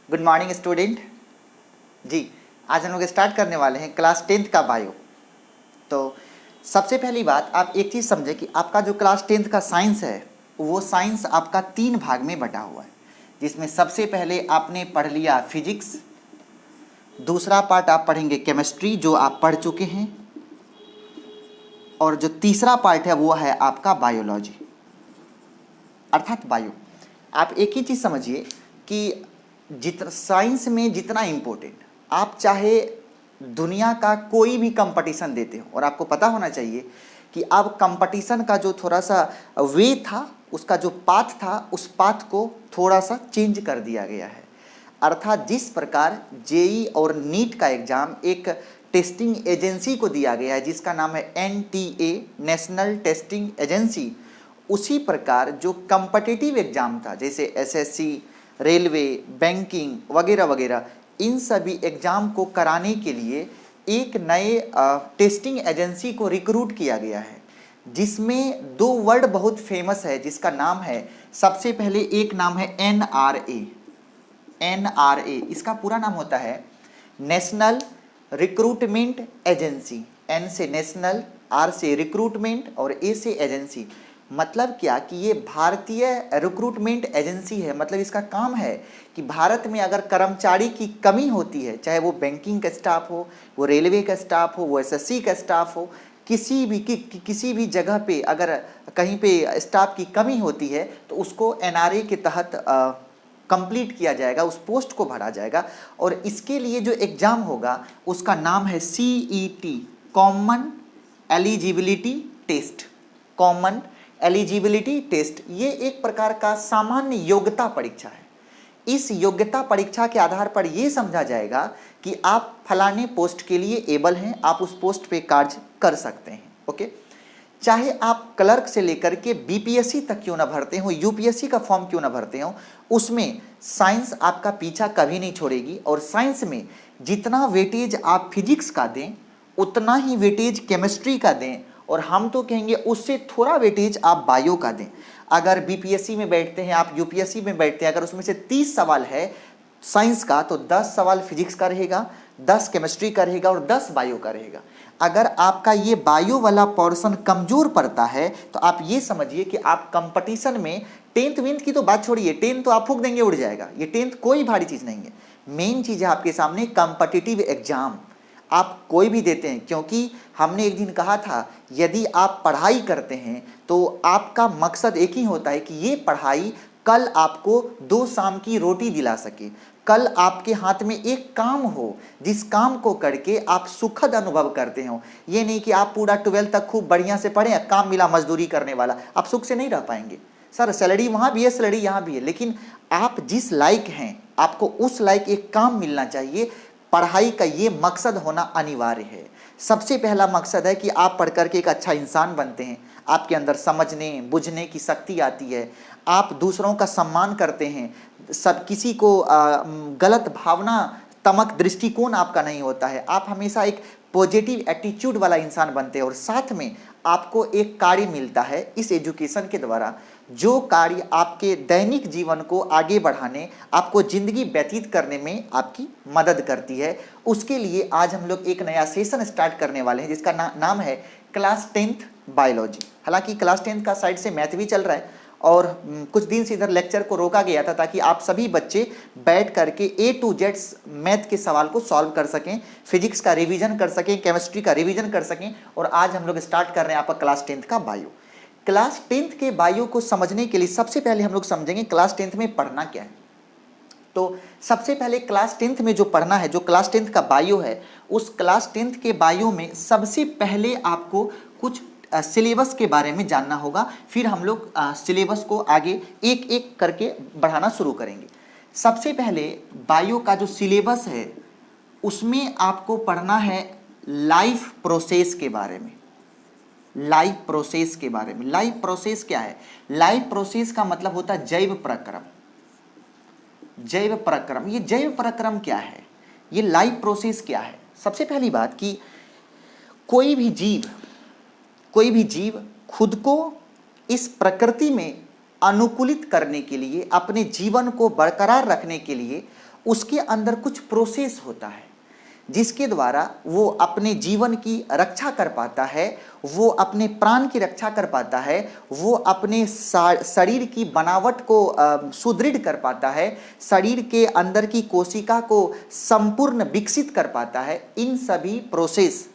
Good morning student जी। आज हम लोग स्टार्ट करने वाले हैं क्लास 10th का बायो। तो सबसे पहली बात आप एक चीज़ समझें कि आपका जो क्लास 10th का साइंस है वो साइंस आपका 3 भाग में बटा हुआ है, जिसमें सबसे पहले आपने पढ़ लिया फिजिक्स, दूसरा पार्ट आप पढ़ेंगे केमिस्ट्री जो आप पढ़ चुके हैं, और जो तीसरा पार्ट है वो है आपका बायोलॉजी अर्थात बायो। आप एक ही चीज़ समझिए कि साइंस में जितना इम्पोर्टेंट, आप चाहे दुनिया का कोई भी कंपटीशन देते हो, और आपको पता होना चाहिए कि अब कंपटीशन का जो थोड़ा सा वे था, उसका जो पाथ था, उस पाथ को थोड़ा सा चेंज कर दिया गया है। अर्थात जिस प्रकार जेई और नीट का एग्ज़ाम एक टेस्टिंग एजेंसी को दिया गया है जिसका नाम है NTA, नेशनल टेस्टिंग एजेंसी, उसी प्रकार जो कम्पटिटिव एग्ज़ाम था जैसे SSC, रेलवे, बैंकिंग वगैरह वगैरह, इन सभी एग्ज़ाम को कराने के लिए एक नए टेस्टिंग एजेंसी को रिक्रूट किया गया है, जिसमें 2 वर्ड बहुत फेमस है, जिसका नाम है, सबसे पहले एक नाम है NRA। इसका पूरा नाम होता है नेशनल रिक्रूटमेंट एजेंसी। N से नेशनल, R से रिक्रूटमेंट और A से एजेंसी। मतलब क्या कि ये भारतीय रिक्रूटमेंट एजेंसी है। मतलब इसका काम है कि भारत में अगर कर्मचारी की कमी होती है, चाहे वो बैंकिंग का स्टाफ हो, वो रेलवे का स्टाफ हो, वो SSC का स्टाफ हो, किसी भी जगह पे अगर कहीं पे स्टाफ की कमी होती है तो उसको NRA के तहत कंप्लीट किया जाएगा, उस पोस्ट को भरा जाएगा। और इसके लिए जो एग्ज़ाम होगा उसका नाम है CET, common eligibility test. Common eligibility test ये एक प्रकार का सामान्य योग्यता परीक्षा है। इस योग्यता परीक्षा के आधार पर यह समझा जाएगा कि आप फलाने पोस्ट के लिए एबल हैं, आप उस पोस्ट पे कार्य कर सकते हैं। ओके, चाहे आप क्लर्क से लेकर के BPSC तक क्यों ना भरते हो, UPSC का फॉर्म क्यों ना भरते हो, उसमें साइंस आपका पीछा कभी नहीं छोड़ेगी। और साइंस में जितना वेटेज आप फिजिक्स का दें उतना ही वेटेज केमिस्ट्री का दें, और हम तो कहेंगे उससे थोड़ा वेटेज आप बायो का दें। अगर BPSC में बैठते हैं, आप UPSC में बैठते हैं, अगर उसमें से 30 सवाल है साइंस का तो 10 सवाल फिजिक्स का रहेगा, 10 केमिस्ट्री का रहेगा और 10 बायो का रहेगा। अगर आपका ये बायो वाला पोर्शन कमज़ोर पड़ता है तो आप ये समझिए कि आप कंपटीशन में 10th वेंथ की तो बात छोड़िए, 10th तो आप फूंक देंगे उड़ जाएगा, ये 10th कोई भारी चीज़ नहीं है। मेन चीज़ है आपके सामने कम्पटिटिव एग्जाम आप कोई भी देते हैं, क्योंकि हमने एक दिन कहा था यदि आप पढ़ाई करते हैं तो आपका मकसद एक ही होता है कि ये पढ़ाई कल आपको 2 शाम की रोटी दिला सके, कल आपके हाथ में एक काम हो जिस काम को करके आप सुखद अनुभव करते हो। ये नहीं कि आप पूरा 12th तक खूब बढ़िया से पढ़ें, काम मिला मजदूरी करने वाला, आप सुख से नहीं रह पाएंगे। सर सैलरी वहाँ भी है, सैलरी यहाँ भी है, लेकिन आप जिस लायक हैं आपको उस लायक एक काम मिलना चाहिए। पढ़ाई का ये मकसद होना अनिवार्य है। सबसे पहला मकसद है कि आप पढ़ करके एक अच्छा इंसान बनते हैं, आपके अंदर समझने बुझने की शक्ति आती है, आप दूसरों का सम्मान करते हैं, सब किसी को गलत भावना तमक दृष्टिकोण आपका नहीं होता है, आप हमेशा एक पॉजिटिव एटीट्यूड वाला इंसान बनते हैं। और साथ में आपको एक कार्य मिलता है इस एजुकेशन के द्वारा, जो कार्य आपके दैनिक जीवन को आगे बढ़ाने, आपको ज़िंदगी व्यतीत करने में आपकी मदद करती है। उसके लिए आज हम लोग एक नया सेशन स्टार्ट करने वाले हैं जिसका नाम है क्लास 10th बायोलॉजी। हालांकि क्लास 10th का साइड से मैथ भी चल रहा है और कुछ दिन से इधर लेक्चर को रोका गया था ताकि आप सभी बच्चे बैठ करके A to Z मैथ के सवाल को सॉल्व कर सकें, फिजिक्स का रिवीजन कर सकें, केमिस्ट्री का रिवीजन कर सकें। और आज हम लोग स्टार्ट कर रहे हैं आपका क्लास 10th का बायो। क्लास 10th के बायो को समझने के लिए सबसे पहले हम लोग समझेंगे क्लास 10th में पढ़ना क्या है। तो सबसे पहले क्लास 10th में जो पढ़ना है, जो क्लास 10th का बायो है, उस क्लास 10th के बायो में सबसे पहले आपको कुछ सिलेबस के बारे में जानना होगा। फिर हम लोग सिलेबस को आगे एक एक करके बढ़ाना शुरू करेंगे। सबसे पहले बायो का जो सिलेबस है उसमें आपको पढ़ना है लाइफ प्रोसेस के बारे में। लाइफ प्रोसेस के बारे में, लाइफ प्रोसेस क्या है? लाइफ प्रोसेस का मतलब होता है जैव प्रक्रम। जैव प्रक्रम, ये जैव प्रक्रम क्या है, ये लाइफ प्रोसेस क्या है? सबसे पहली बात कि कोई भी जीव खुद को इस प्रकृति में अनुकूलित करने के लिए, अपने जीवन को बरकरार रखने के लिए उसके अंदर कुछ प्रोसेस होता है जिसके द्वारा वो अपने जीवन की रक्षा कर पाता है, वो अपने प्राण की रक्षा कर पाता है, वो अपने शरीर की बनावट को सुदृढ़ कर पाता है, शरीर के अंदर की कोशिका को संपूर्ण विकसित कर पाता है। इन सभी प्रोसेस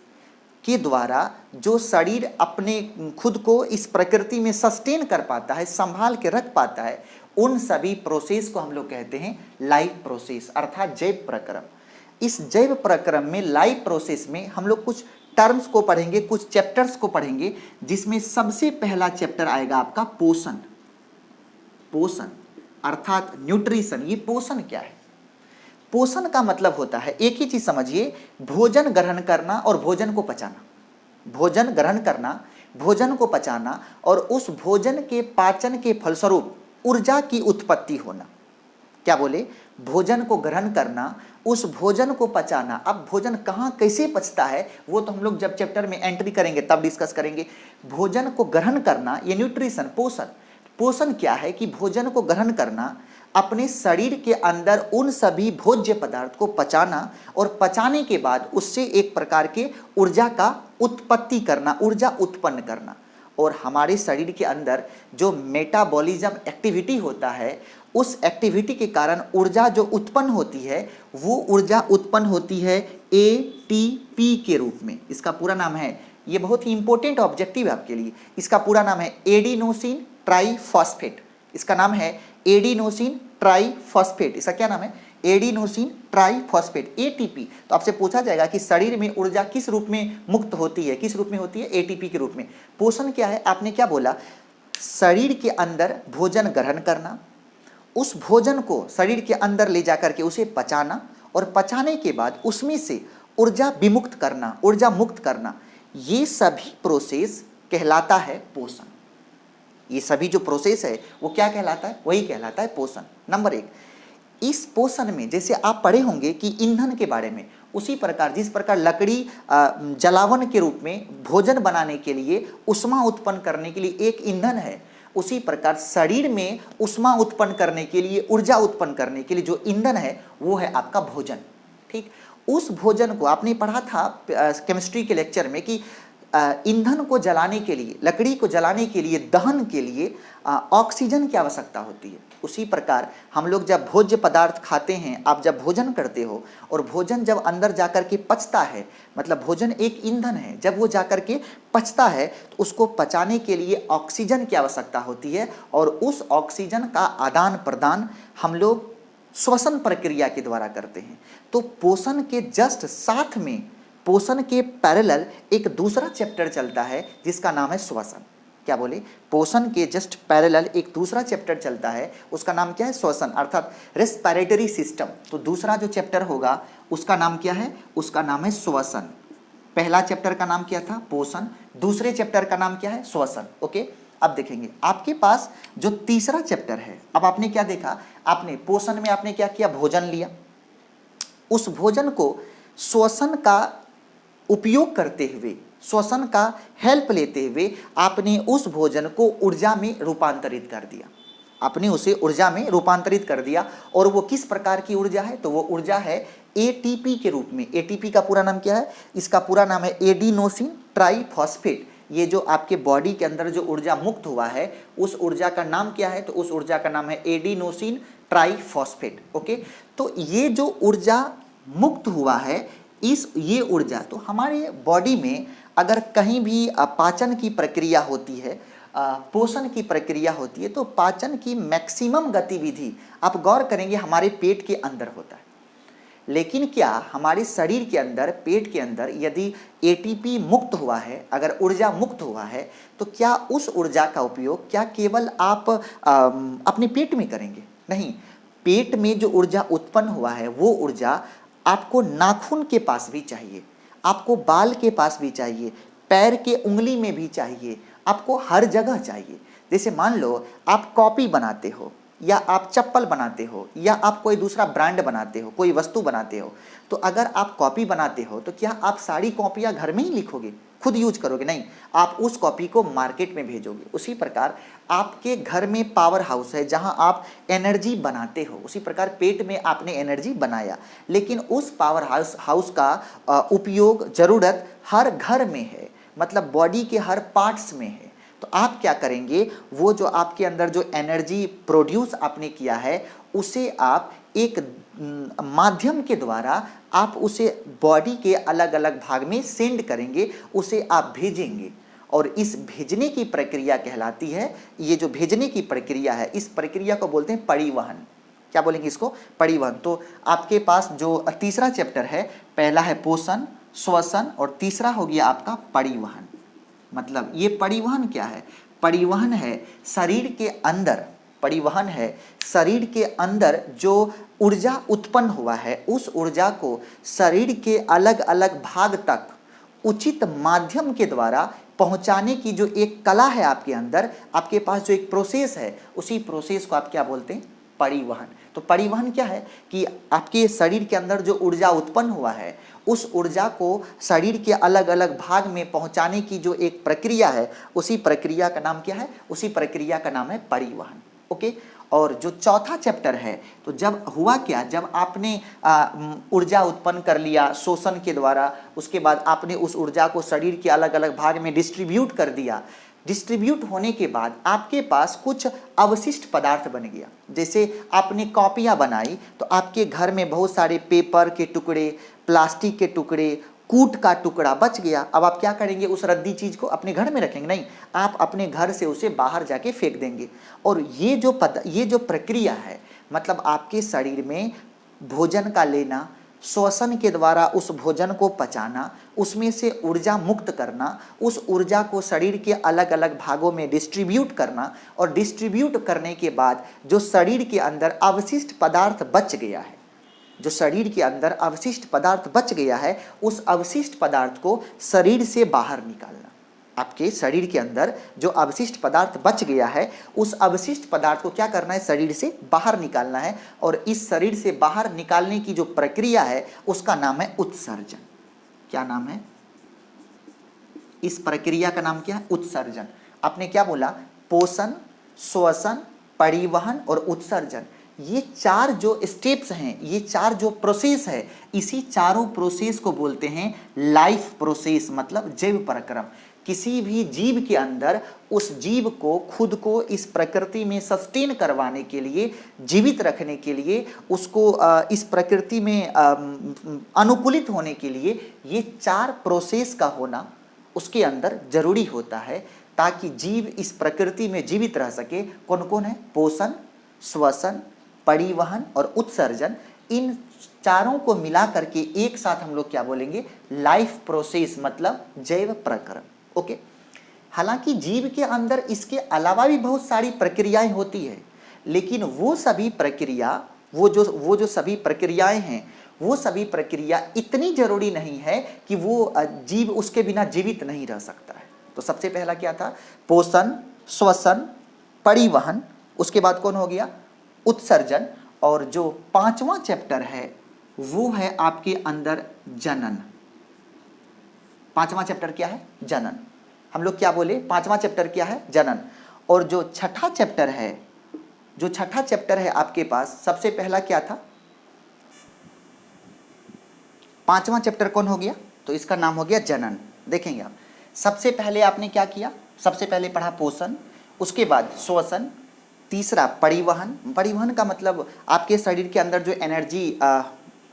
के द्वारा जो शरीर अपने खुद को इस प्रकृति में सस्टेन कर पाता है, संभाल के रख पाता है, उन सभी प्रोसेस को हम लोग कहते हैं लाइफ प्रोसेस अर्थात जैव प्रक्रम। इस जैव प्रक्रम में लाइफ प्रोसेस में हम लोग कुछ टर्म्स को पढ़ेंगे, कुछ चैप्टर्स को पढ़ेंगे, जिसमें सबसे पहला चैप्टर आएगा आपका पोषण। पोषण अर्थात न्यूट्रिशन। ये पोषण क्या है? पोषण का मतलब होता है, एक ही चीज समझिए, भोजन ग्रहण करना और भोजन को पचाना। भोजन ग्रहण करना, भोजन को पचाना और उस भोजन के पाचन के फलस्वरूप ऊर्जा की उत्पत्ति होना। क्या बोले? भोजन को ग्रहण करना, उस भोजन को पचाना। अब भोजन कहाँ कैसे पचता है वो तो हम लोग जब चैप्टर में एंट्री करेंगे तब डिस्कस करेंगे। भोजन को ग्रहण करना ये न्यूट्रिशन, पोषण। पोषण क्या है कि भोजन को ग्रहण करना, अपने शरीर के अंदर उन सभी भोज्य पदार्थ को पचाना और पचाने के बाद उससे एक प्रकार के ऊर्जा का उत्पत्ति करना, ऊर्जा उत्पन्न करना। और हमारे शरीर के अंदर जो मेटाबॉलिज्म एक्टिविटी होता है, उस एक्टिविटी के कारण ऊर्जा जो उत्पन्न होती है वो ऊर्जा उत्पन्न होती है एटीपी के रूप में। इसका पूरा नाम है, ये बहुत ही इंपॉर्टेंट ऑब्जेक्टिव है आपके लिए, इसका पूरा नाम है एडिनोसिन ट्राइफॉस्फेट। इसका नाम है एडिनोसिन ट्राइफॉस्फेट। इसका क्या नाम है? Adenosine triphosphate, ATP. तो आपसे पूछा जाएगा कि शरीर में ऊर्जा किस रूप में मुक्त होती है, किस रूप में होती है? एटीपी के रूप में। पोषण क्या है? आपने क्या बोला? शरीर के अंदर भोजन ग्रहण करना, उस भोजन को शरीर के अंदर ले जाकर के उसे पचाना और पचाने के बाद उसमें से ऊर्जा विमुक्त करना, ऊर्जा मुक्त करना, ये सभी प्रोसेस कहलाता है पोषण। ये सभी जो प्रोसेस है वो क्या कहलाता है? वही कहलाता है पोषण। नंबर एक, इस पोषण में जैसे आप पढ़े होंगे कि ईंधन के बारे में, उसी प्रकार जिस प्रकार लकड़ी जलावन के रूप में भोजन बनाने के लिए, उष्मा उत्पन्न करने के लिए एक ईंधन है, उसी प्रकार शरीर में उष्मा उत्पन्न करने के लिए, ऊर्जा उत्पन्न करने के लिए जो ईंधन है वो है आपका भोजन। ठीक, उस भोजन को आपने पढ़ा था केमिस्ट्री के लेक्चर में कि ईंधन को जलाने के लिए, लकड़ी को जलाने के लिए, दहन के लिए ऑक्सीजन की आवश्यकता होती है। उसी प्रकार हम लोग जब भोज्य पदार्थ खाते हैं, आप जब भोजन करते हो और भोजन जब अंदर जाकर के पचता है, मतलब भोजन एक ईंधन है, जब वो जाकर के पचता है तो उसको पचाने के लिए ऑक्सीजन की आवश्यकता होती है और उस ऑक्सीजन का आदान प्रदान हम लोग श्वसन प्रक्रिया के द्वारा करते हैं। तो पोषण के जस्ट साथ में, पोषण के पैरेलल एक दूसरा चैप्टर चलता है जिसका नाम है श्वसन। क्या बोले? पोषण के जस्ट पैरेलल एक दूसरा चैप्टर चलता है, उसका नाम क्या है? श्वसन अर्थात रेस्पिरेटरी सिस्टम। तो दूसरा जो चैप्टर होगा उसका नाम क्या है? उसका नाम है श्वसन। पहला चैप्टर का नाम क्या था? पोषण। दूसरे चैप्टर का नाम क्या है? श्वसन। ओके, अब देखेंगे आपके पास जो तीसरा चैप्टर है। अब आपने क्या देखा? आपने पोषण में आपने क्या किया? भोजन लिया, उस भोजन को श्वसन का उपयोग करते हुए, श्वसन का हेल्प लेते हुए आपने उस भोजन को ऊर्जा में रूपांतरित कर दिया। आपने उसे ऊर्जा में रूपांतरित कर दिया। और वो किस प्रकार की ऊर्जा है? तो वो ऊर्जा है एटीपी के रूप में। एटीपी का पूरा नाम क्या है? इसका पूरा नाम है एडिनोसिन ट्राइफॉस्फेट। ये जो आपके बॉडी के अंदर जो ऊर्जा मुक्त हुआ है, उस ऊर्जा का नाम क्या है? तो उस ऊर्जा का नाम है एडिनोसिन ट्राइफॉस्फेट। ओके, तो ये जो ऊर्जा मुक्त हुआ है, ये ऊर्जा तो हमारे बॉडी में अगर कहीं भी पाचन की प्रक्रिया होती है, पोषण की प्रक्रिया होती है, तो पाचन की मैक्सिमम गतिविधि आप गौर करेंगे हमारे पेट के अंदर होता है। लेकिन क्या हमारे शरीर के अंदर, पेट के अंदर यदि एटीपी मुक्त हुआ है, अगर ऊर्जा मुक्त हुआ है, तो क्या उस ऊर्जा का उपयोग क्या केवल आप अपने पेट में करेंगे? नहीं, पेट में जो ऊर्जा उत्पन्न हुआ है वो ऊर्जा आपको नाखून के पास भी चाहिए, आपको बाल के पास भी चाहिए, पैर के उंगली में भी चाहिए, आपको हर जगह चाहिए। जैसे मान लो आप कॉपी बनाते हो, या आप चप्पल बनाते हो या आप कोई दूसरा ब्रांड बनाते हो, कोई वस्तु बनाते हो, तो अगर आप कॉपी बनाते हो तो क्या आप सारी कॉपियाँ घर में ही लिखोगे, खुद यूज करोगे? नहीं, आप उस कॉपी को मार्केट में भेजोगे। उसी प्रकार आपके घर में पावर हाउस है जहां आप एनर्जी बनाते हो, उसी प्रकार पेट में आपने एनर्जी बनाया, लेकिन उस पावर हाउस का उपयोग ज़रूरत हर घर में है, मतलब बॉडी के हर पार्ट्स में है। तो आप क्या करेंगे, वो जो आपके अंदर जो एनर्जी प्रोड्यूस आपने किया है उसे आप एक माध्यम के द्वारा आप उसे बॉडी के अलग अलग भाग में सेंड करेंगे, उसे आप भेजेंगे, और इस भेजने की प्रक्रिया कहलाती है, ये जो भेजने की प्रक्रिया है इस प्रक्रिया को बोलते हैं परिवहन। क्या बोलेंगे इसको? परिवहन। तो आपके पास जो तीसरा चैप्टर है, पहला है पोषण, श्वसन और तीसरा हो गया आपका परिवहन। मतलब ये परिवहन क्या है? परिवहन है शरीर के अंदर, परिवहन है शरीर के अंदर जो ऊर्जा उत्पन्न हुआ है उस ऊर्जा को शरीर के अलग अलग भाग तक उचित माध्यम के द्वारा पहुंचाने की जो एक कला है आपके अंदर, आपके पास जो एक प्रोसेस है, उसी प्रोसेस को आप क्या बोलते हैं? परिवहन। तो परिवहन क्या है कि आपके शरीर के अंदर जो ऊर्जा उत्पन्न हुआ है उस ऊर्जा को शरीर के अलग अलग भाग में पहुंचाने की जो एक प्रक्रिया है, उसी प्रक्रिया का नाम क्या है? उसी प्रक्रिया का नाम है परिवहन। ओके। और जो चौथा चैप्टर है, तो जब हुआ क्या, जब आपने ऊर्जा उत्पन्न कर लिया शोषण के द्वारा, उसके बाद आपने उस ऊर्जा को शरीर के अलग अलग भाग में डिस्ट्रीब्यूट कर दिया। डिस्ट्रीब्यूट होने के बाद आपके पास कुछ अवशिष्ट पदार्थ बन गया। जैसे आपने कॉपियाँ बनाई तो आपके घर में बहुत सारे पेपर के टुकड़े, प्लास्टिक के टुकड़े, कूट का टुकड़ा बच गया। अब आप क्या करेंगे? उस रद्दी चीज़ को अपने घर में रखेंगे? नहीं, आप अपने घर से उसे बाहर जाके फेंक देंगे। और ये जो प्रक्रिया है, मतलब आपके शरीर में भोजन का लेना, श्वसन के द्वारा उस भोजन को पचाना, उसमें से ऊर्जा मुक्त करना, उस ऊर्जा को शरीर के अलग अलग भागों में डिस्ट्रीब्यूट करना, और डिस्ट्रीब्यूट करने के बाद जो शरीर के अंदर अवशिष्ट पदार्थ बच गया है, जो शरीर के अंदर अवशिष्ट पदार्थ बच गया है, उस अवशिष्ट पदार्थ को शरीर से बाहर निकालना। आपके शरीर के अंदर जो अवशिष्ट पदार्थ बच गया है उस अवशिष्ट पदार्थ को क्या करना है? शरीर से बाहर निकालना है। और इस शरीर से बाहर निकालने की जो प्रक्रिया है उसका नाम है उत्सर्जन। क्या नाम है? इस प्रक्रिया का नाम क्या है? उत्सर्जन। आपने क्या बोला? पोषण, श्वसन, परिवहन और उत्सर्जन। ये चार जो स्टेप्स हैं, ये चार जो प्रोसेस है, इसी चारों प्रोसेस को बोलते हैं लाइफ प्रोसेस, मतलब जैव प्रक्रम। किसी भी जीव के अंदर उस जीव को, खुद को इस प्रकृति में सस्टेन करवाने के लिए, जीवित रखने के लिए, उसको इस प्रकृति में अनुकूलित होने के लिए ये चार प्रोसेस का होना उसके अंदर जरूरी होता है, ताकि जीव इस प्रकृति में जीवित रह सके। कौन कौन है? पोषण, श्वसन, परिवहन और उत्सर्जन। इन चारों को मिला करके एक साथ हम लोग क्या बोलेंगे? लाइफ प्रोसेस, मतलब जैव प्रक्रम। ओके। हालांकि जीव के अंदर इसके अलावा भी बहुत सारी प्रक्रियाएं होती है, लेकिन वो सभी प्रक्रिया, वो जो सभी प्रक्रियाएं हैं, वो सभी प्रक्रिया इतनी जरूरी नहीं है कि वो जीव उसके बिना जीवित नहीं रह सकता है। तो सबसे पहला क्या था? पोषण, श्वसन, परिवहन। उसके बाद कौन हो गया? उत्सर्जन। और जो पांचवा चैप्टर है वो है आपके अंदर जनन। पांचवा चैप्टर क्या है? जनन। हम लोग क्या बोले? पांचवा चैप्टर क्या है? जनन। और जो छठा चैप्टर है, जो छठा चैप्टर है आपके पास, सबसे पहला क्या था? पांचवा चैप्टर कौन हो गया? तो इसका नाम हो गया जनन। देखेंगे आप, सबसे पहले आपने क्या किया? सबसे पहले पढ़ा पोषण, उसके बाद श्वसन, तीसरा परिवहन। परिवहन का मतलब आपके शरीर के अंदर जो एनर्जी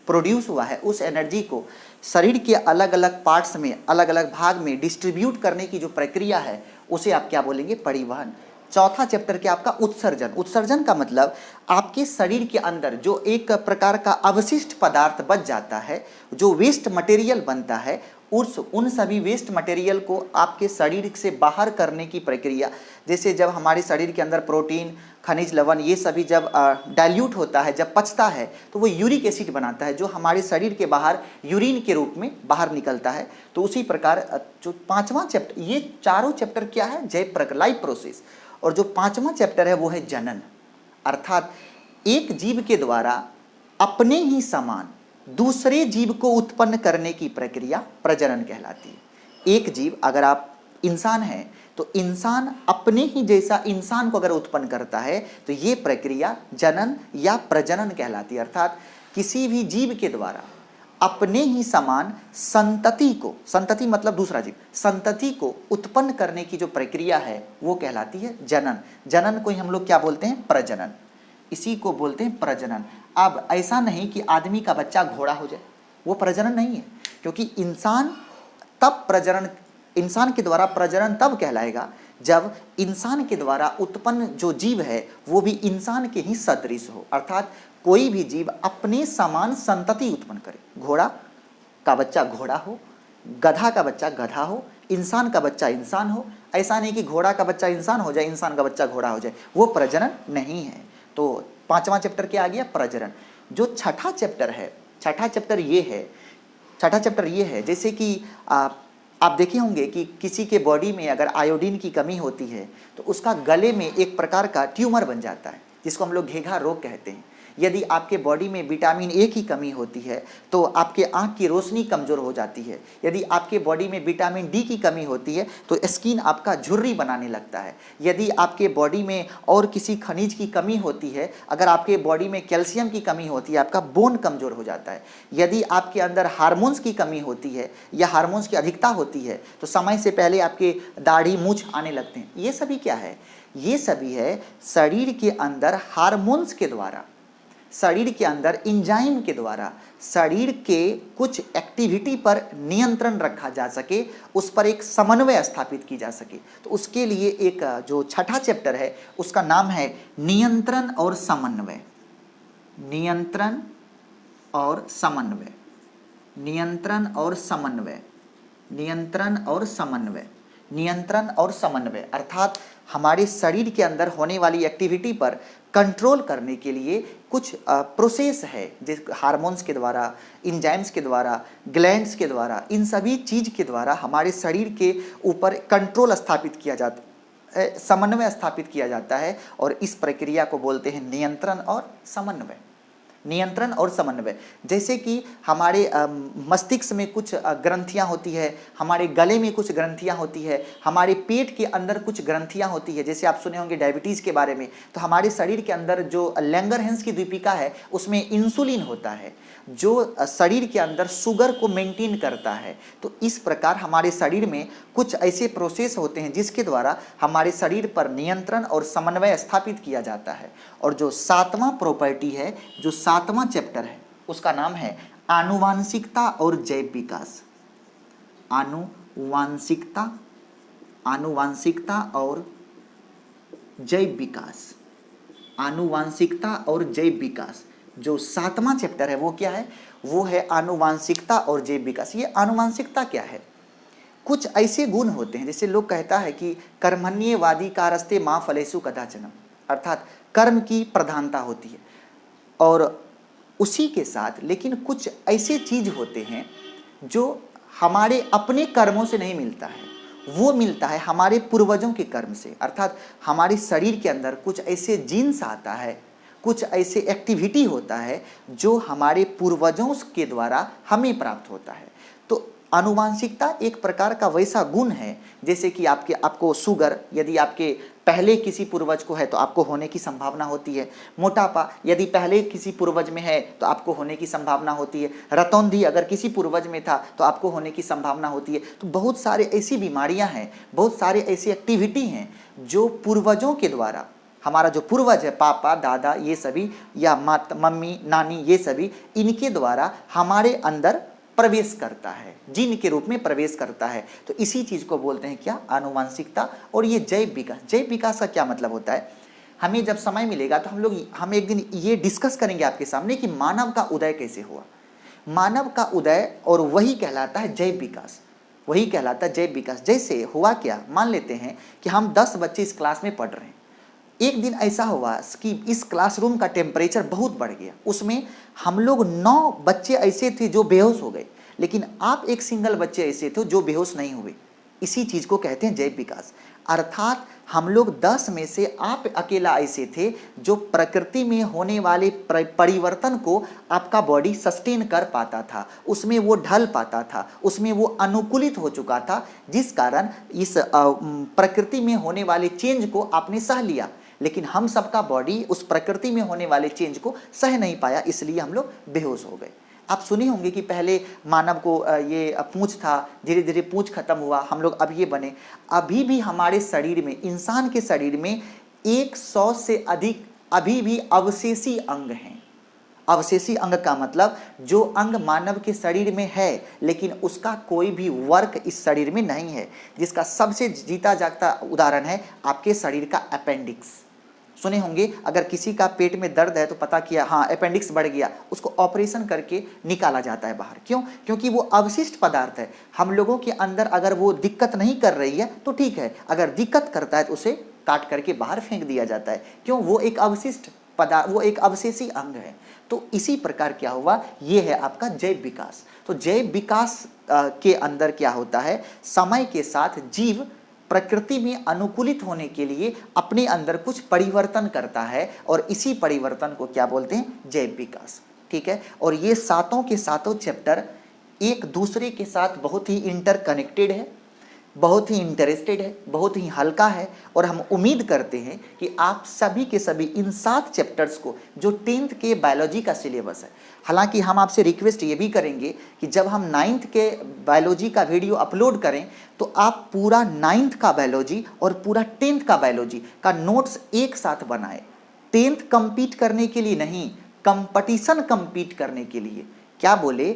प्रोड्यूस हुआ है उस एनर्जी को शरीर के अलग अलग पार्ट्स में, अलग अलग भाग में डिस्ट्रीब्यूट करने की जो प्रक्रिया है उसे आप क्या बोलेंगे? परिवहन। चौथा चैप्टर क्या आपका? उत्सर्जन। उत्सर्जन का मतलब आपके शरीर के अंदर जो एक प्रकार का अवशिष्ट पदार्थ बच जाता है, जो वेस्ट मटेरियल बनता है, उन सभी वेस्ट मटेरियल को आपके शरीर से बाहर करने की प्रक्रिया। जैसे जब हमारे शरीर के अंदर प्रोटीन, खनिज लवण, ये सभी जब डाइल्यूट होता है, जब पचता है, तो वो यूरिक एसिड बनाता है, जो हमारे शरीर के बाहर यूरिन के रूप में बाहर निकलता है। तो उसी प्रकार जो पांचवा चैप्टर, ये चारों चैप्टर क्या है? जैव प्रक्रिया, लाइफ प्रोसेस। और जो पांचवा चैप्टर है वो है जनन। अर्थात एक जीव के द्वारा अपने ही समान दूसरे जीव को उत्पन्न करने की प्रक्रिया प्रजनन कहलाती है। एक जीव, अगर आप इंसान हैं तो इंसान अपने ही जैसा इंसान को अगर उत्पन्न करता है तो ये प्रक्रिया जनन या प्रजनन कहलाती है। अर्थात किसी भी जीव के द्वारा अपने ही समान संतति को, संतति मतलब दूसरा जीव, संतति को उत्पन्न करने की जो प्रक्रिया है वो कहलाती है जनन। जनन को ही हम लोग क्या बोलते हैं? प्रजनन। इसी को बोलते हैं प्रजनन। अब ऐसा नहीं कि आदमी का बच्चा घोड़ा हो जाए, वो प्रजनन नहीं है, क्योंकि इंसान के द्वारा प्रजनन तब कहलाएगा जब इंसान के द्वारा उत्पन्न जो जीव है वो भी इंसान के ही सदृश हो। अर्थात कोई भी जीव अपने समान संतति उत्पन्न करे। घोड़ा का बच्चा घोड़ा हो, गधा का बच्चा गधा हो, इंसान का बच्चा इंसान हो। ऐसा नहीं कि घोड़ा का बच्चा इंसान हो जाए, इंसान का बच्चा घोड़ा हो जाए, वो प्रजनन नहीं है। तो 5वां चैप्टर क्या आ गया? प्रजनन। जो छठा चैप्टर है, छठा चैप्टर ये है जैसे कि आप देखे होंगे कि किसी के बॉडी में अगर आयोडीन की कमी होती है तो उसका गले में एक प्रकार का ट्यूमर बन जाता है, जिसको हम लोग घेघा रोग कहते हैं। यदि आपके बॉडी में विटामिन ए की कमी होती है तो आपके आँख की रोशनी कमज़ोर हो जाती है। यदि आपके बॉडी में विटामिन डी की कमी होती है तो स्किन आपका झुर्री बनाने लगता है। यदि आपके बॉडी में और किसी खनिज की कमी होती है, अगर आपके बॉडी में कैल्शियम की कमी होती है, आपका बोन कमज़ोर हो जाता है। यदि आपके अंदर हार्मोन्स की कमी होती है या हार्मोन्स की अधिकता होती है तो समय से पहले आपके दाढ़ी मूंछ आने लगते हैं। ये सभी क्या है? ये सभी है शरीर के अंदर हार्मोन्स के द्वारा, शरीर के अंदर एंजाइम के द्वारा शरीर के कुछ एक्टिविटी पर नियंत्रण रखा जा सके, उस पर एक समन्वय स्थापित की जा सके। तो उसके लिए एक जो छठा चैप्टर है उसका नाम है नियंत्रण और समन्वय। नियंत्रण और समन्वय, नियंत्रण और समन्वय, नियंत्रण और समन्वय, नियंत्रण और समन्वय। अर्थात हमारे शरीर के अंदर होने वाली एक्टिविटी पर कंट्रोल करने के लिए कुछ प्रोसेस है, जिस हार्मोन्स के द्वारा, एंजाइम्स के द्वारा, ग्लैंड्स के द्वारा, इन सभी चीज़ के द्वारा हमारे शरीर के ऊपर कंट्रोल स्थापित किया जाता है, समन्वय स्थापित किया जाता है। और इस प्रक्रिया को बोलते हैं नियंत्रण और समन्वय। नियंत्रण और समन्वय, जैसे कि हमारे मस्तिष्क में कुछ ग्रंथियां होती है, हमारे गले में कुछ ग्रंथियां होती है, हमारे पेट के अंदर कुछ ग्रंथियां होती है। जैसे आप सुने होंगे डायबिटीज़ के बारे में, तो हमारे शरीर के अंदर जो लैंगरहैंस की द्वीपिका है उसमें इंसुलिन होता है जो शरीर के अंदर शुगर को मेंटेन करता है। तो इस प्रकार हमारे शरीर में कुछ ऐसे प्रोसेस होते हैं जिसके द्वारा हमारे शरीर पर नियंत्रण और समन्वय स्थापित किया जाता है। और जो 7वां प्रॉपर्टी है, जो 7वां चैप्टर है, उसका नाम है आनुवांशिकता और जैव विकास। आनुवांशिकता, आनुवांशिकता और जैव विकास, आनुवांशिकता और जैव विकास। जो 7वां चैप्टर है वो क्या है? वो है आनुवांशिकता और जैव विकास। ये आनुवांशिकता क्या है? कुछ ऐसे गुण होते हैं, जैसे लोग कहता है कि कर्मण्यवादी कारस्ते माँ फलेषु कदाचन, अर्थात कर्म की प्रधानता होती है। और उसी के साथ लेकिन कुछ ऐसे चीज होते हैं जो हमारे अपने कर्मों से नहीं मिलता है, वो मिलता है हमारे पूर्वजों के कर्म से। अर्थात हमारे शरीर के अंदर कुछ ऐसे जीन्स आता है, कुछ ऐसे एक्टिविटी होता है जो हमारे पूर्वजों के द्वारा हमें प्राप्त होता है। तो आनुवांशिकता एक प्रकार का वैसा गुण है, जैसे कि आपको शुगर यदि आपके पहले किसी पूर्वज को है तो आपको होने की संभावना होती है। मोटापा यदि पहले किसी पूर्वज में है तो आपको होने की संभावना होती है। रतौंधी अगर किसी पूर्वज में था तो आपको होने की संभावना होती है। तो बहुत सारे ऐसी बीमारियां हैं, बहुत सारे ऐसी एक्टिविटी हैं जो पूर्वजों के द्वारा, हमारा जो पूर्वज है, पापा दादा ये सभी, या मम्मी नानी ये सभी, इनके द्वारा हमारे अंदर प्रवेश करता है, जीन के रूप में प्रवेश करता है। तो इसी चीज को बोलते हैं क्या? आनुवांशिकता। और ये जैव विकास, जैव विकास का क्या मतलब होता है? हमें जब समय मिलेगा तो हम एक दिन ये डिस्कस करेंगे आपके सामने कि मानव का उदय कैसे हुआ। मानव का उदय, और वही कहलाता है जैव विकास, वही कहलाता है जैव विकास। जैसे हुआ क्या, मान लेते हैं कि हम 10 बच्चे इस क्लास में पढ़ रहे हैं। एक दिन ऐसा हुआ कि इस क्लासरूम का टेम्परेचर बहुत बढ़ गया, उसमें हम लोग 9 बच्चे ऐसे थे जो बेहोश हो गए, लेकिन आप एक सिंगल बच्चे ऐसे थे जो बेहोश नहीं हुए। इसी चीज को कहते हैं जैव विकास। अर्थात हम लोग 10 में से आप अकेला ऐसे थे जो प्रकृति में होने वाले परिवर्तन को आपका बॉडी सस्टेन कर पाता था, उसमें वो ढल पाता था, उसमें वो अनुकूलित हो चुका था, जिस कारण इस प्रकृति में होने वाले चेंज को आपने सह लिया। लेकिन हम सबका बॉडी उस प्रकृति में होने वाले चेंज को सह नहीं पाया, इसलिए हम लोग बेहोश हो गए। आप सुने होंगे कि पहले मानव को ये पूंछ था, धीरे धीरे पूंछ खत्म हुआ, हम लोग अब ये बने। अभी भी हमारे शरीर में, इंसान के शरीर में 100 से अधिक अभी भी अवशेषी अंग हैं। अवशेषी अंग का मतलब जो अंग मानव के शरीर में है लेकिन उसका कोई भी वर्क इस शरीर में नहीं है, जिसका सबसे जीता जागता उदाहरण है आपके शरीर का अपेंडिक्स। सुने होंगे, अगर किसी का पेट में दर्द है तो पता किया हाँ अपेंडिक्स बढ़ गया, उसको ऑपरेशन करके निकाला जाता है बाहर। क्यों? क्योंकि वो अवशिष्ट पदार्थ है। हम लोगों के अंदर अगर वो दिक्कत नहीं कर रही है तो ठीक है, अगर दिक्कत करता है तो उसे काट करके बाहर फेंक दिया जाता है। क्यों? वो एक अवशिष्ट पदार्थ, वो एक अवशेषी अंग है। तो इसी प्रकार क्या हुआ, ये है आपका जैव विकास। तो जैव विकास के अंदर क्या होता है, समय के साथ जीव प्रकृति में अनुकूलित होने के लिए अपने अंदर कुछ परिवर्तन करता है और इसी परिवर्तन को क्या बोलते हैं, जैव विकास। ठीक है, और ये सातों के सातों चैप्टर एक दूसरे के साथ बहुत ही इंटरकनेक्टेड है, बहुत ही इंटरेस्टेड है, बहुत ही हल्का है। और हम उम्मीद करते हैं कि आप सभी के सभी इन 7 चैप्टर्स को, जो 10th के बायोलॉजी का सिलेबस है, हालांकि हम आपसे रिक्वेस्ट ये भी करेंगे कि जब हम 9th के बायोलॉजी का वीडियो अपलोड करें तो आप पूरा 9th का बायोलॉजी और पूरा 10th का बायोलॉजी का नोट्स एक साथ बनाएं। 10th कंपीट करने के लिए नहीं, कंपटीशन कंपीट करने के लिए। क्या बोले,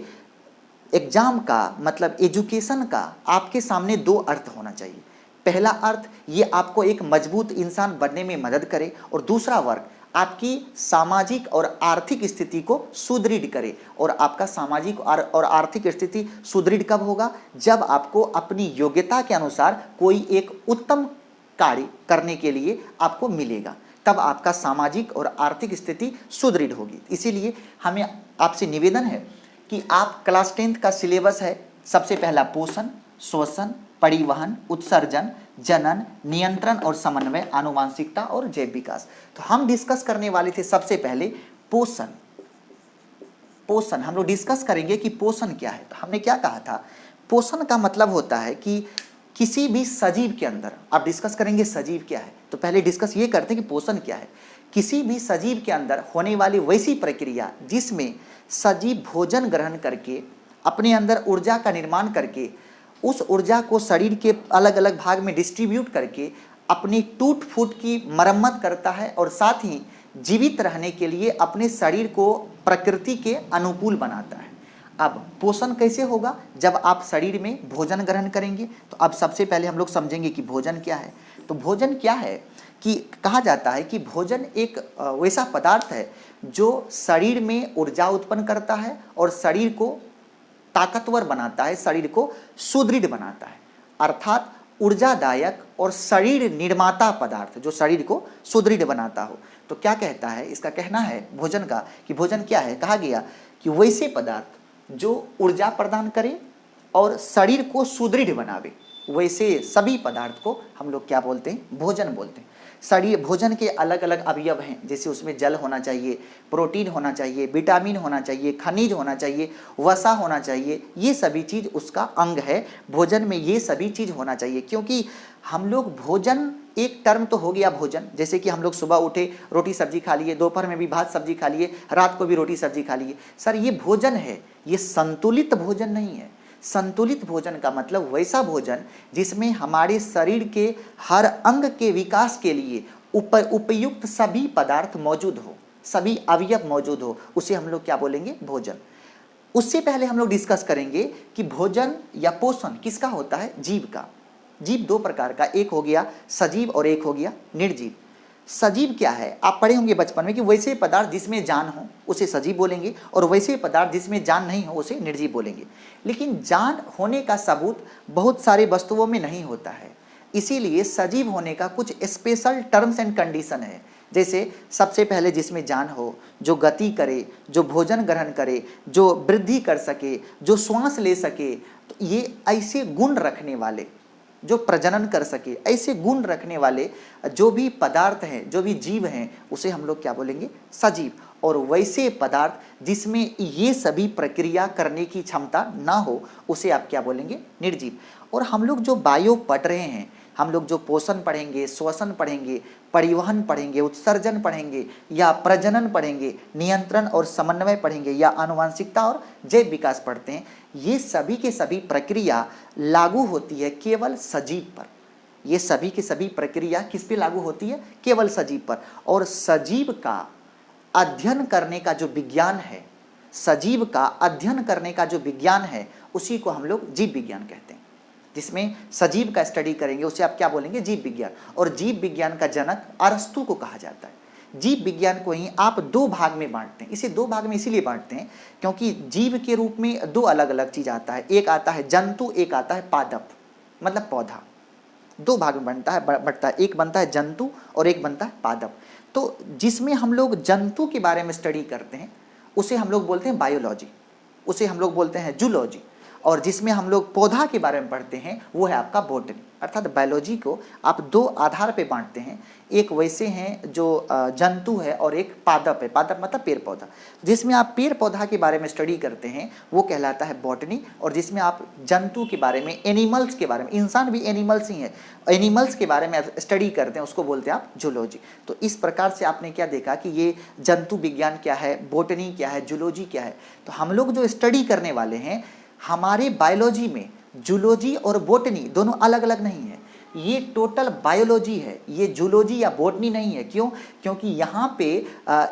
एग्जाम का मतलब एजुकेशन का आपके सामने 2 अर्थ होना चाहिए। पहला अर्थ, ये आपको एक मजबूत इंसान बनने में मदद करे, और दूसरा वर्ग आपकी सामाजिक और आर्थिक स्थिति को सुदृढ़ करे। और आपका सामाजिक और आर्थिक स्थिति सुदृढ़ कब होगा, जब आपको अपनी योग्यता के अनुसार कोई एक उत्तम कार्य करने के लिए आपको मिलेगा, तब आपका सामाजिक और आर्थिक स्थिति सुदृढ़ होगी। इसीलिए हमें आपसे निवेदन है कि आप क्लास 10th का सिलेबस है, सबसे पहला पोषण, श्वसन, परिवहन, उत्सर्जन, जनन, नियंत्रण और समन्वय, आनुवांशिकता और जैव विकास। तो हम डिस्कस करने वाले थे सबसे पहले पोषण। पोषण हम लोग डिस्कस करेंगे कि पोषण क्या है। तो हमने क्या कहा था, पोषण का मतलब होता है कि किसी भी सजीव के अंदर, आप डिस्कस करेंगे सजीव क्या है, तो पहले डिस्कस ये करते हैं कि पोषण क्या है। किसी भी सजीव के अंदर होने वाली वैसी प्रक्रिया जिसमें सजीव भोजन ग्रहण करके अपने अंदर ऊर्जा का निर्माण करके उस ऊर्जा को शरीर के अलग अलग भाग में डिस्ट्रीब्यूट करके अपनी टूट फूट की मरम्मत करता है, और साथ ही जीवित रहने के लिए अपने शरीर को प्रकृति के अनुकूल बनाता है। अब पोषण कैसे होगा, जब आप शरीर में भोजन ग्रहण करेंगे। तो अब सबसे पहले हम लोग समझेंगे कि भोजन क्या है। तो भोजन क्या है कि कहा जाता है कि भोजन एक वैसा पदार्थ है जो शरीर में ऊर्जा उत्पन्न करता है और शरीर को ताकतवर बनाता है, शरीर को सुदृढ़ बनाता है। अर्थात ऊर्जादायक और शरीर निर्माता पदार्थ जो शरीर को सुदृढ़ बनाता हो। तो क्या कहता है, इसका कहना है भोजन का कि भोजन क्या है, कहा गया कि वैसे पदार्थ जो ऊर्जा प्रदान करे और शरीर को सुदृढ़ बनावे, वैसे सभी पदार्थ को हम लोग क्या बोलते हैं, भोजन बोलते हैं। शरीर भोजन के अलग अलग अवयव हैं, जैसे उसमें जल होना चाहिए, प्रोटीन होना चाहिए, विटामिन होना चाहिए, खनिज होना चाहिए, वसा होना चाहिए। ये सभी चीज़ उसका अंग है। भोजन में ये सभी चीज़ होना चाहिए, क्योंकि हम लोग भोजन, एक टर्म तो हो गया भोजन, जैसे कि हम लोग सुबह उठे रोटी सब्जी खा लिए, दोपहर में भी भात सब्जी खा लिए, रात को भी रोटी सब्जी खा लिए। सर ये भोजन है, ये संतुलित भोजन नहीं है। संतुलित भोजन का मतलब वैसा भोजन जिसमें हमारे शरीर के हर अंग के विकास के लिए उपयुक्त सभी पदार्थ मौजूद हो, सभी अवयव मौजूद हो, उसे हम लोग क्या बोलेंगे, भोजन। उससे पहले हम लोग डिस्कस करेंगे कि भोजन या पोषण किसका होता है, जीव का। जीव 2 प्रकार का, एक हो गया सजीव और एक हो गया निर्जीव। सजीव क्या है, आप पढ़े होंगे बचपन में कि वैसे पदार्थ जिसमें जान हो उसे सजीव बोलेंगे, और वैसे पदार्थ जिसमें जान नहीं हो उसे निर्जीव बोलेंगे। लेकिन जान होने का सबूत बहुत सारे वस्तुओं में नहीं होता है, इसीलिए सजीव होने का कुछ स्पेशल टर्म्स एंड कंडीशन है। जैसे सबसे पहले जिसमें जान हो, जो गति करे, जो भोजन ग्रहण करे, जो वृद्धि कर सके, जो श्वास ले सके, तो ये ऐसे गुण रखने वाले जो प्रजनन कर सके, ऐसे गुण रखने वाले जो भी पदार्थ हैं, जो भी जीव हैं, उसे हम लोग क्या बोलेंगे? सजीव। और वैसे पदार्थ जिसमें ये सभी प्रक्रिया करने की क्षमता ना हो, उसे आप क्या बोलेंगे? निर्जीव। और हम लोग जो बायो पढ़ रहे हैं, हम लोग जो पोषण पढ़ेंगे, श्वसन पढ़ेंगे, परिवहन पढ़ेंगे, उत्सर्जन पढ़ेंगे, या प्रजनन पढ़ेंगे, नियंत्रण और समन्वय पढ़ेंगे, या आनुवंशिकता और जैव विकास पढ़ते हैं, ये सभी के सभी प्रक्रिया लागू होती है केवल सजीव पर। ये सभी की सभी प्रक्रिया किस पे लागू होती है? केवल सजीव पर। और सजीव का अध्ययन करने का जो विज्ञान है, सजीव का अध्ययन करने का जो विज्ञान है, उसी को हम लोग जीव विज्ञान कहते हैं। जिसमें सजीव का स्टडी करेंगे उसे आप क्या बोलेंगे? जीव विज्ञान। और जीव विज्ञान का जनक अरस्तु को कहा जाता है। जीव विज्ञान को ही आप दो भाग में बांटते हैं। इसे दो भाग में इसीलिए बांटते हैं क्योंकि जीव के रूप में दो अलग अलग चीज आता है, एक आता है जंतु, एक आता है पादप, मतलब पौधा। दो भाग में बढ़ता है, एक बनता है जंतु और एक बनता है पादप। तो जिसमें हम लोग जंतु के बारे में स्टडी करते हैं उसे हम लोग बोलते हैं बायोलॉजी, उसे हम लोग बोलते हैं जूलॉजी। और जिसमें हम लोग पौधा के बारे में पढ़ते हैं वो है आपका बॉटनी। अर्थात बायोलॉजी को आप दो आधार पे बांटते हैं, एक वैसे हैं जो जंतु है और एक पादप है। पादप मतलब पेड़ पौधा। जिसमें आप पेड़ पौधा के बारे में स्टडी करते हैं वो कहलाता है बॉटनी, और जिसमें आप जंतु के बारे में, एनिमल्स के बारे में, इंसान भी एनिमल्स ही है, एनिमल्स के बारे में स्टडी करते हैं उसको बोलते हैं आप जूलॉजी। तो इस प्रकार से आपने क्या देखा कि ये जंतु विज्ञान क्या है, बॉटनी क्या है, जूलॉजी क्या है। तो हम लोग जो स्टडी करने वाले हैं, हमारे बायोलॉजी में जूलॉजी और बॉटनी दोनों अलग अलग नहीं है, ये टोटल बायोलॉजी है, ये जूलॉजी या बॉटनी नहीं है। क्यों? क्योंकि यहाँ पे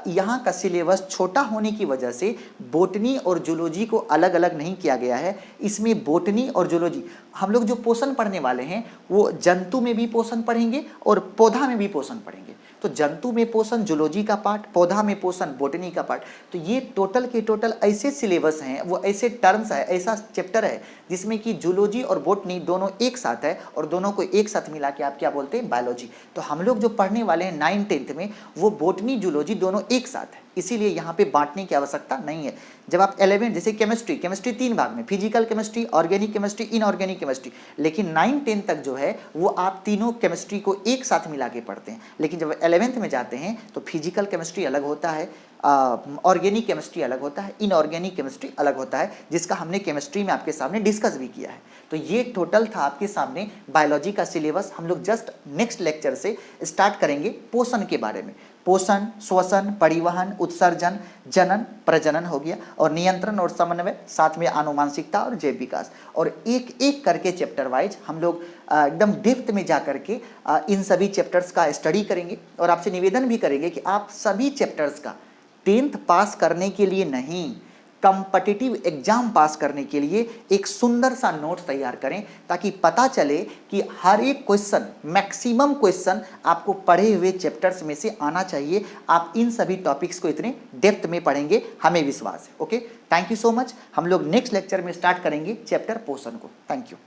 यहाँ का सिलेबस छोटा होने की वजह से बॉटनी और जूलॉजी को अलग अलग नहीं किया गया है। इसमें बॉटनी और जूलॉजी, हम लोग जो पोषण पढ़ने वाले हैं वो जंतु में भी पोषण पढ़ेंगे और पौधा में भी पोषण पढ़ेंगे। तो जंतु में पोषण जूलॉजी का पार्ट, पौधा में पोषण बॉटनी का पार्ट। तो ये टोटल के टोटल ऐसे सिलेबस हैं, वो ऐसे टर्म्स है, ऐसा चैप्टर है जिसमें कि जूलॉजी और बॉटनी दोनों एक साथ है, और दोनों को एक साथ मिला के आप क्या बोलते हैं? बायोलॉजी। तो हम लोग जो पढ़ने वाले हैं 9th 10th में, वो बॉटनी जूलॉजी दोनों एक साथ है, इसीलिए यहाँ पे बांटने की आवश्यकता नहीं है। जब आप 11 जैसे केमिस्ट्री 3 भाग में, physical chemistry, organic chemistry, inorganic chemistry, लेकिन 9th 10th तक जो है वो आप तीनों केमिस्ट्री को एक साथ मिला के पढ़ते हैं। लेकिन जब 11th में जाते हैं तो फिजिकल केमिस्ट्री अलग होता है, ऑर्गेनिक केमिस्ट्री अलग होता है, इनऑर्गेनिक केमिस्ट्री अलग होता है, जिसका हमने केमिस्ट्री में आपके सामने डिस्कस भी किया है। तो ये टोटल था आपके सामने बायोलॉजी का सिलेबस। हम लोग जस्ट नेक्स्ट लेक्चर से स्टार्ट करेंगे पोषण के बारे में। पोषण, श्वसन, परिवहन, उत्सर्जन, जनन, प्रजनन हो गया, और नियंत्रण और समन्वय, साथ में आनुवंशिकता और जैव विकास। और एक एक करके चैप्टर वाइज हम लोग एकदम डेप्थ में जा करके इन सभी चैप्टर्स का स्टडी करेंगे। और आपसे निवेदन भी करेंगे कि आप सभी चैप्टर्स का 10th पास करने के लिए नहीं, कॉम्पिटिटिव एग्जाम पास करने के लिए एक सुंदर सा नोट तैयार करें, ताकि पता चले कि हर एक क्वेश्चन, मैक्सिमम क्वेश्चन आपको पढ़े हुए चैप्टर्स में से आना चाहिए। आप इन सभी टॉपिक्स को इतने डेप्थ में पढ़ेंगे, हमें विश्वास है। Okay, thank you so much. हम लोग नेक्स्ट लेक्चर में स्टार्ट करेंगे चैप्टर पोषण को। Thank you.